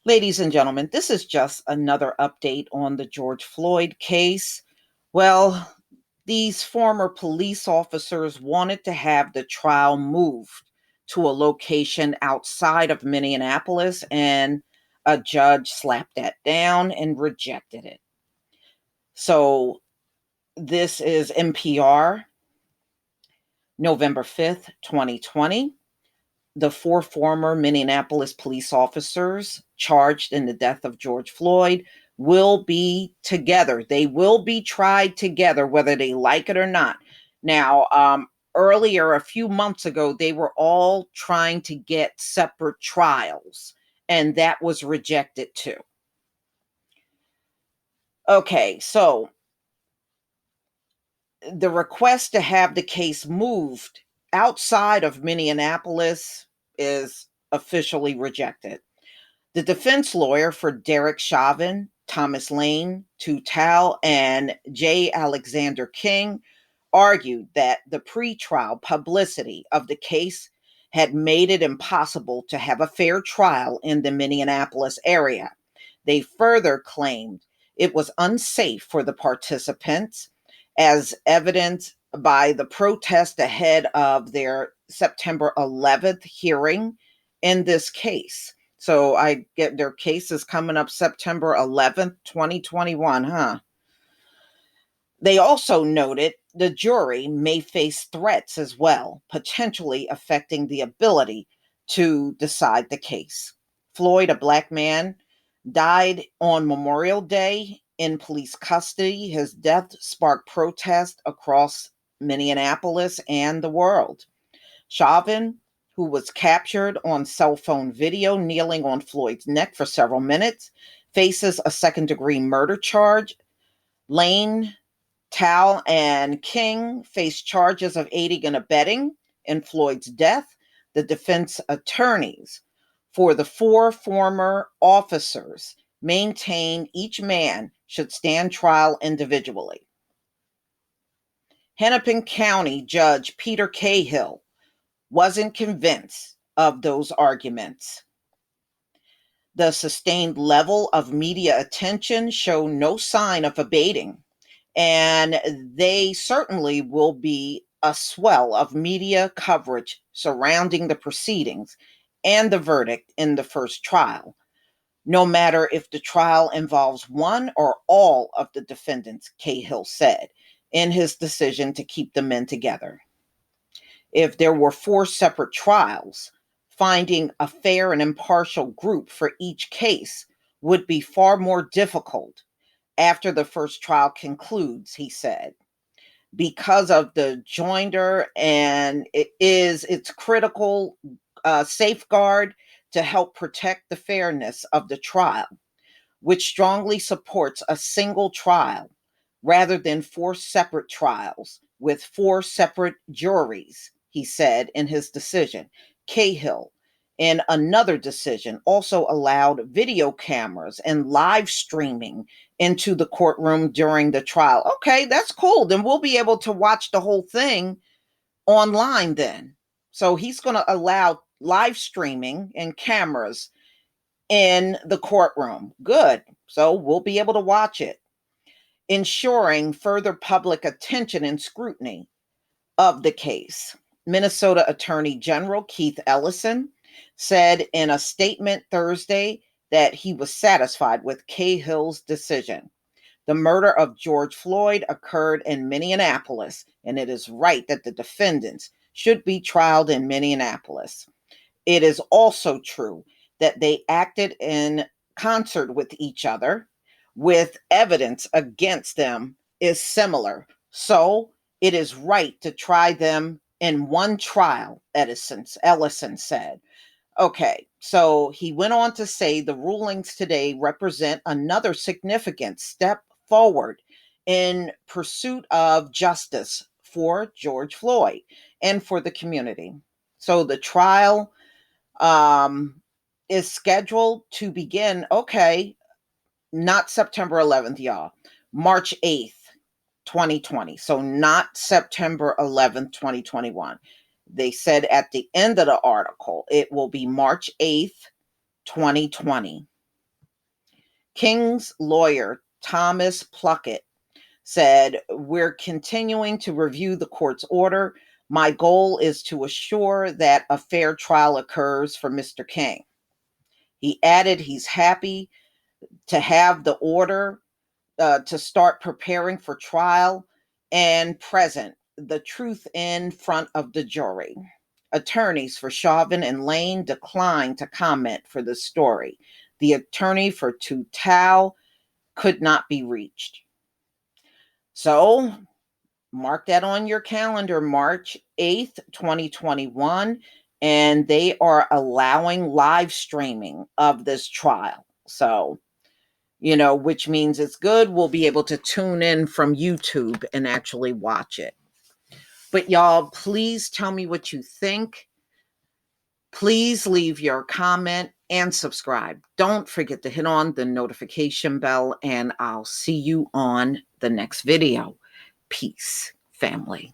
Ladies and gentlemen, this is just another update on the George Floyd case. Well, these former police officers wanted to have the trial moved to a location outside of Minneapolis, and a judge slapped that down and rejected it. So, this is NPR, November 5th, 2020. The four former Minneapolis police officers charged in the death of George Floyd will be together. They will be tried together, whether they like it or not. Now, earlier, a few months ago, they were all trying to get separate trials, and that was rejected too. Okay, so the request to have the case moved outside of Minneapolis is officially rejected. The defense lawyer for Derek Chauvin, Thomas Lane, Tutal, and J. Alexander King argued that the pretrial publicity of the case had made it impossible to have a fair trial in the Minneapolis area. They further claimed it was unsafe for the participants, as evidenced by the protest ahead of their September 11th hearing in this case. So I get their cases coming up September 11th, 2021, huh? They also noted the jury may face threats as well, potentially affecting the ability to decide the case. Floyd, a black man, died on Memorial Day in police custody. His death sparked protest across Minneapolis and the world. Chauvin, who was captured on cell phone video kneeling on Floyd's neck for several minutes, faces a second-degree murder charge. Lane, Tal, and King face charges of aiding and abetting in Floyd's death. The defense attorneys for the four former officers maintain each man should stand trial individually. Hennepin County Judge Peter Cahill wasn't convinced of those arguments. The sustained level of media attention show no sign of abating, and they certainly will be a swell of media coverage surrounding the proceedings and the verdict in the first trial, no matter if the trial involves one or all of the defendants, Cahill said in his decision to keep the men together. If there were four separate trials, finding a fair and impartial group for each case would be far more difficult after the first trial concludes, he said, because of the joinder, and it's critical safeguard to help protect the fairness of the trial, which strongly supports a single trial rather than four separate trials with four separate juries, he said in his decision. Cahill, in another decision, also allowed video cameras and live streaming into the courtroom during the trial. Okay, that's cool. Then we'll be able to watch the whole thing online then. So he's going to allow live streaming and cameras in the courtroom. Good. So we'll be able to watch it, ensuring further public attention and scrutiny of the case. Minnesota Attorney General Keith Ellison said in a statement Thursday that he was satisfied with Cahill's decision. The murder of George Floyd occurred in Minneapolis, and it is right that the defendants should be tried in Minneapolis. It is also true that they acted in concert with each other, with evidence against them is similar. So it is right to try them in one trial, Ellison said. Okay, so he went on to say the rulings today represent another significant step forward in pursuit of justice for George Floyd and for the community. So the trial is scheduled to begin, okay, not September 11th, y'all, March 8th, 2020. So not September 11th, 2021. They said at the end of the article, it will be March 8th, 2020. King's lawyer, Thomas Pluckett, said, "We're continuing to review the court's order. My goal is to assure that a fair trial occurs for Mr. King." He added he's happy to have the order to start preparing for trial and present the truth in front of the jury. Attorneys for Chauvin and Lane declined to comment for the story. The attorney for Tou Thao could not be reached. So, mark that on your calendar, March 8th, 2021, and they are allowing live streaming of this trial. So, which means it's good. We'll be able to tune in from YouTube and actually watch it. But y'all, please tell me what you think. Please leave your comment and subscribe. Don't forget to hit on the notification bell, and I'll see you on the next video. Peace, family.